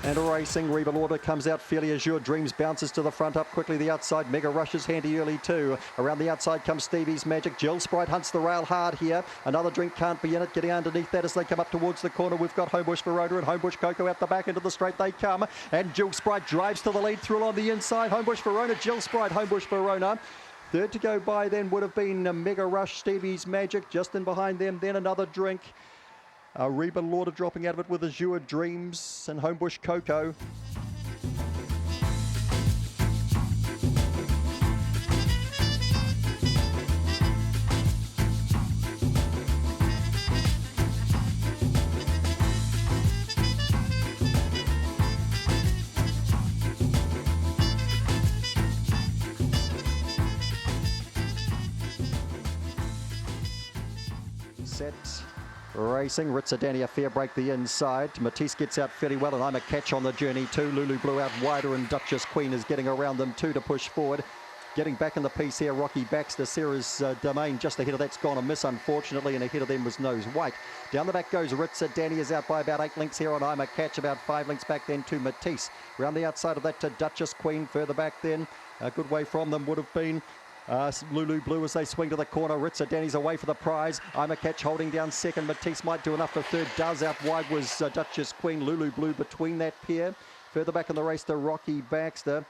And racing, Reba Lauder comes out fairly Azure Dreams, bounces to the front, up quickly the outside. Mega Rush is handy early too. Around the outside comes Stevie's Magic. Jill Sprite hunts the rail hard here. Another Drink can't be in it, getting underneath that as they come up towards the corner. We've got Homebush Verona and Homebush Coco out the back into the straight they come. And Jill Sprite drives to the lead through on the inside. Homebush Verona, Jill Sprite, Homebush Verona. Third to go by then would have been Mega Rush, Stevie's Magic. Just in behind them, then Another Drink. Reba Lauder dropping out of it with Azure Dreams and Homebush Coco. Set. Racing, Ritzadani a fair break the inside. Matisse gets out fairly well and I'm a catch on the journey too. Lulu Blue out wider and Duchess Queen is getting around them too to push forward. Getting back in the piece here, Rocky Baxter. Sarah's Domain just ahead of that's gone a miss unfortunately, and ahead of them was Nose White. Down the back goes Ritzadani, is out by about 8 lengths here on I'm a catch, about 5 lengths back then to Matisse. Round the outside of that to Duchess Queen, further back then. A good way from them would have been Lulu Blue as they swing to the corner. Ritzadani's away for the prize. I'm a catch holding down second. Matisse might do enough for third. Does. Out wide was Duchess Queen. Lulu Blue between that pair. Further back in the race to Rocky Baxter.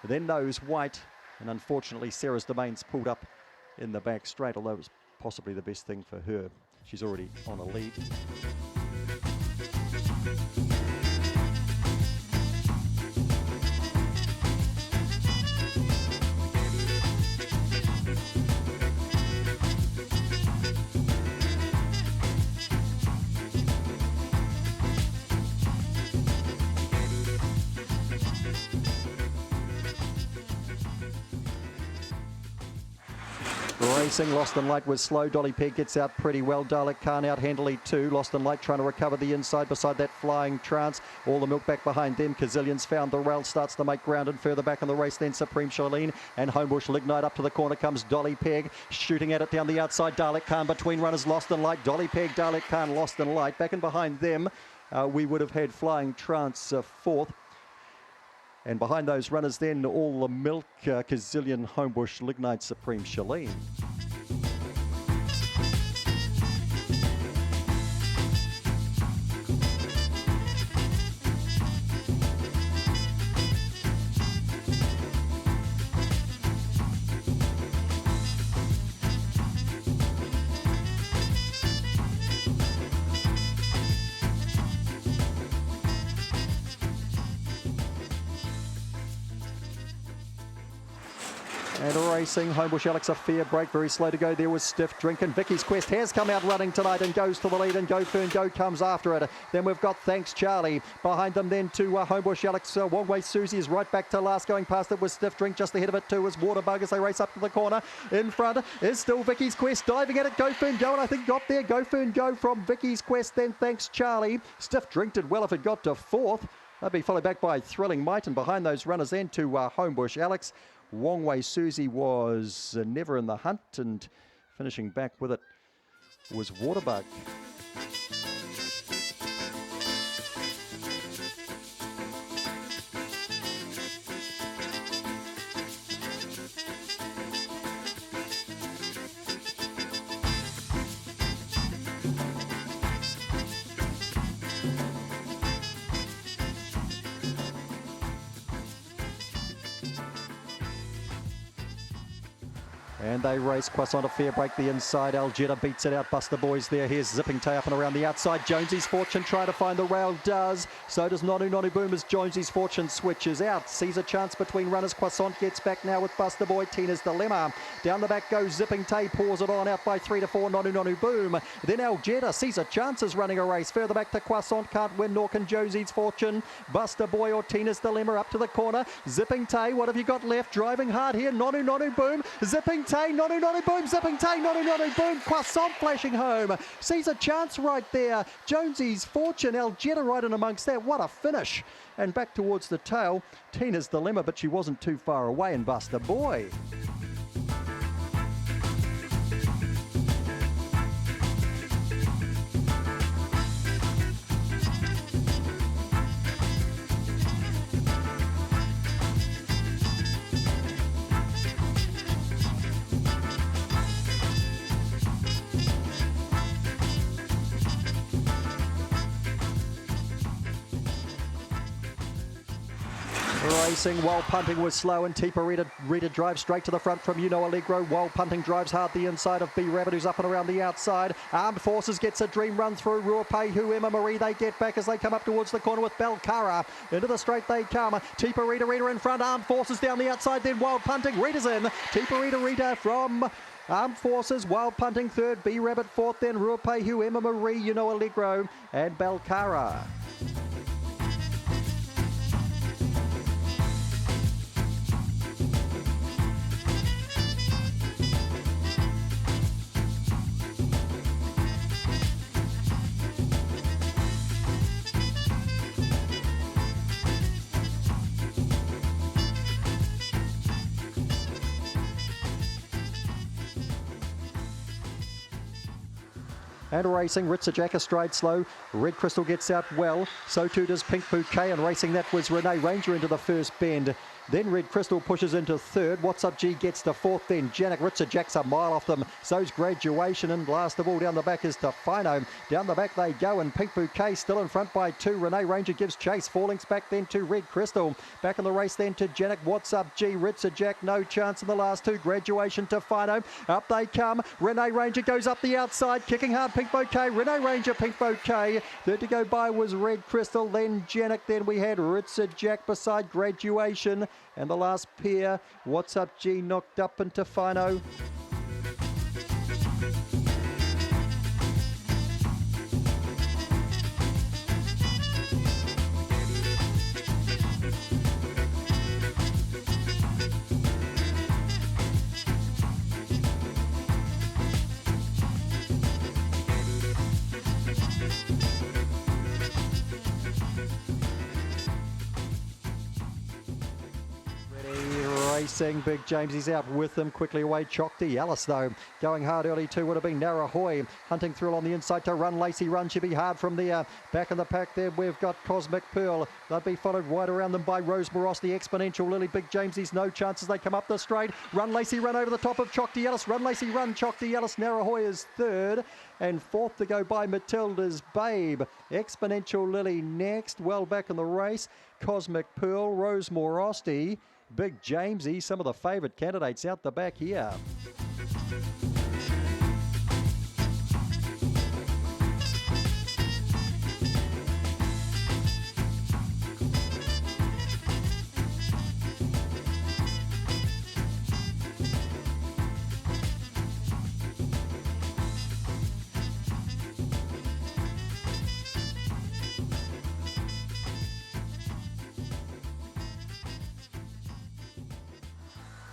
Then Nose White. And unfortunately Sarah's Domain's pulled up in the back straight, although it was possibly the best thing for her. She's already on a lead. Racing, Lost in Light was slow. Dolly Peg gets out pretty well. Dalek Khan out handily too. Lost in Light trying to recover the inside beside that Flying Trance. All the milk back behind them. Kazillions found the rail, starts to make ground, and further back in the race then Supreme Charlene and Homebush Lignite. Up to the corner comes Dolly Peg, shooting at it down the outside. Dalek Khan between runners, Lost in Light. Dolly Peg, Dalek Khan, Lost in Light. Back in behind them, we would have had Flying Trance fourth. And behind those runners then, all the milk, Kazillion, Homebush, Lignite, Supreme Charlene. And racing, Homebush Alex a fair break, very slow to go. There was Stiff Drink, and Vicky's Quest has come out running tonight and goes to the lead, and Go Fern Go comes after it. Then we've got Thanks Charlie behind them then to Homebush Alex. Wongway Susie is right back to last, going past it with Stiff Drink. Just ahead of it too is Waterbug as they race up to the corner. In front is still Vicky's Quest, diving at it. Go Fern Go, and I think got there. Go Fern Go from Vicky's Quest, then Thanks Charlie. Stiff Drink did well if it got to fourth. They'll be followed back by Thrilling Might, and behind those runners then to Homebush Alex. Wongway Susie was never in the hunt, and finishing back with it was Waterbug. And they race. Croissant a fair break the inside. Algetta beats it out. Buster Boys there. Here's Zipping Tay up and around the outside. Jonesy's Fortune trying to find the rail. Does. So does Nonu Nonu Boom as Jonesy's Fortune switches out. Sees a chance between runners. Croissant gets back now with Buster Boy. Tina's Dilemma. Down the back goes Zipping Tay. Pours it on out by 3 to 4. Nonu Nonu Boom. Then Algetta sees a chance as running a race. Further back to Croissant. Can't win, nor can Jonesy's Fortune. Buster Boy or Tina's Dilemma up to the corner. Zipping Tay. What have you got left? Driving hard here. Nonu Nonu Boom. Zipping Tay. Nonu Nonu Boom, Zipping Tay, Nonu Nonu Boom, Croissant flashing home. Sees a chance right there. Jonesy's Fortune, Algetta right in amongst that. What a finish. And back towards the tail, Tina's Dilemma, but she wasn't too far away, and Buster Boy. Racing, while punting was slow, and Tipa Rita drives straight to the front from Allegro. While punting drives hard the inside of B Rabbit, who's up and around the outside. Armed Forces gets a dream run through. Ruapehu, Emma Marie, they get back as they come up towards the corner with Belcara. Into the straight they come. Tipa Rita in front. Armed Forces down the outside, then Wild Punting. Rita's in. Tipa Rita from Armed Forces, Wild Punting third. B Rabbit fourth, then Ruapehu, Emma Marie, Allegro, and Belcara. And racing, Ritza Jack astride slow. Red Crystal gets out well. So too does Pink Bouquet. And racing, that was Renee Ranger into the first bend. Then Red Crystal pushes into third. What's Up G gets to fourth. Then Janik Ritza Jack's a mile off them. So's Graduation. And last of all down the back is Tefino. Down the back they go. And Pink Bouquet still in front by 2. Renee Ranger gives chase. 4 lengths back then to Red Crystal. Back in the race then to Janik. What's Up G? Ritza Jack no chance in the last 2. Graduation, Tefino. Up they come. Renee Ranger goes up the outside. Kicking hard Pink Bouquet. Renee Ranger, Pink Bouquet. Third to go by was Red Crystal. Then Janik. Then we had Ritza Jack beside Graduation. And the last pair, What's Up G knocked up and Tefino. Racing, Big James, he's out with them. Quickly away, Chokti Alice though. Going hard early too would have been Narahoy. Hunting through on the inside to Run Lacey Run. Should be hard from the back in the pack there. We've got Cosmic Pearl. They'll be followed wide around them by Rose Moros, the Exponential Lily. Big James, he's no chance as they come up the straight. Run Lacey Run over the top of Chokti Alice. Run Lacey Run, Chokti Alice. Narahoy is third. And fourth to go by Matilda's Babe. Exponential Lily next. Well back in the race. Cosmic Pearl, Rose Morosti. Big Jamesy, some of the favourite candidates out the back here.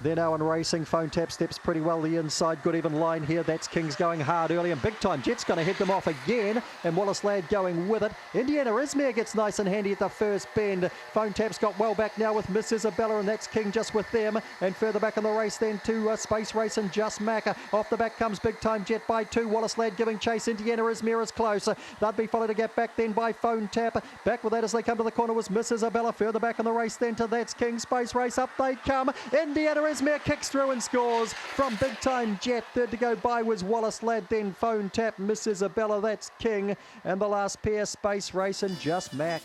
Then Owen Racing, Phone Tap steps pretty well the inside. Good even line here. That's Kings going hard early and big time. Jet's going to head them off again. And Wallace Ladd going with it. Indiana Izmir gets nice and handy at the first bend. Phone Tap's got well back now with Miss Isabella, and that's King just with them. And further back in the race then to Space Race and Just Macca. Off the back comes Big Time Jet by 2. Wallace Ladd giving chase. Indiana Izmir is close. They'll be followed to get back then by Phone Tap. Back with that as they come to the corner was Miss Isabella. Further back in the race then to That's King. Space Race, up they come. Indiana Izmir kicks through and scores from Big Time Jet. Third to go by was Wallace Ladd, then Phone Tap, Miss Isabella, that's King. And the last pair, Space Race and Just Mac.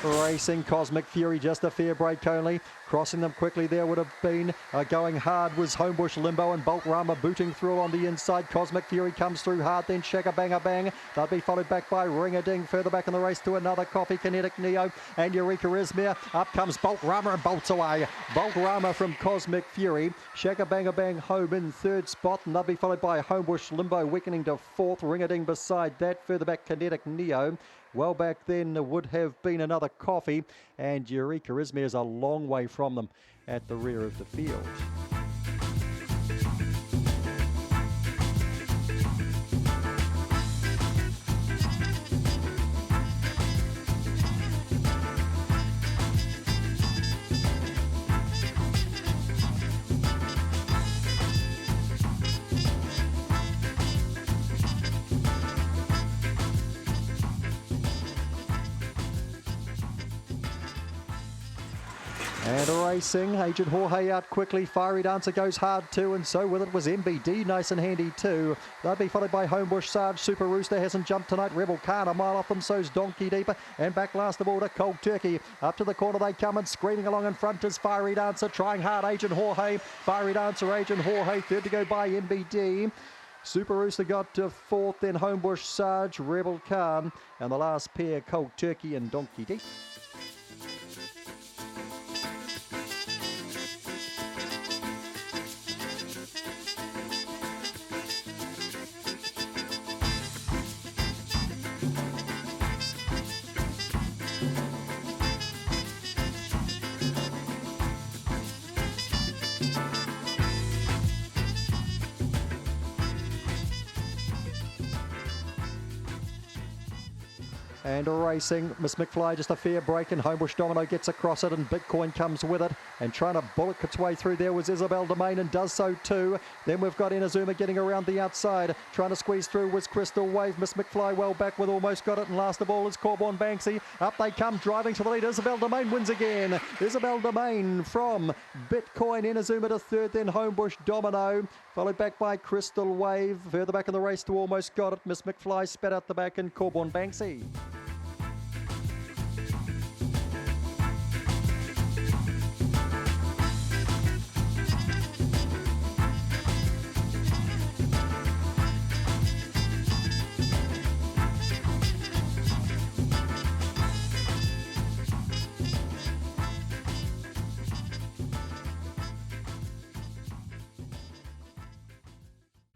Racing, Cosmic Fury, just a fair break only. Crossing them quickly there would have been going hard was Homebush Limbo and Bolt Rama booting through on the inside. Cosmic Fury comes through hard, then Shagga Banga Bang. They'll be followed back by Ring a Ding. Further back in the race to another Coffee, Kinetic Neo and Eureka Izmir. Up comes Bolt Rama and bolts away. Bolt Rama from Cosmic Fury. Shagga Banga Bang home in third spot, and they'll be followed by Homebush Limbo weakening to fourth. Ring a Ding beside that. Further back Kinetic Neo. Well back then would have been another Coffee, and Eureka Izmir is a long way from them at the rear of the field. And racing, Agent Jorge out quickly, Fiery Dancer goes hard too, and so with it was MBD, nice and handy too. They'll be followed by Homebush Sarge, Super Rooster hasn't jumped tonight, Rebel Khan a mile off them, so's Donkey Deeper, and back last of all to Cold Turkey. Up to the corner they come and screaming along in front is Fiery Dancer, trying hard, Agent Jorge, Fiery Dancer, Agent Jorge, third to go by MBD. Super Rooster got to fourth, then Homebush Sarge, Rebel Khan, and the last pair, Cold Turkey and Donkey Deep. And racing, Miss McFly just a fair break, and Homebush Domino gets across it, and Bitcoin comes with it, and trying to bullock its way through there was Isabel Domain, and does so too. Then we've got Inazuma getting around the outside, trying to squeeze through was Crystal Wave. Miss McFly well back with almost got it, and last of all is Corborn Banksy. Up they come, driving to the lead. Isabel Domain wins again. Isabel Domain from Bitcoin, Inazuma to third, then Homebush Domino, followed back by Crystal Wave. Further back in the race to almost got it, Miss McFly spat out the back, and Corborn Banksy.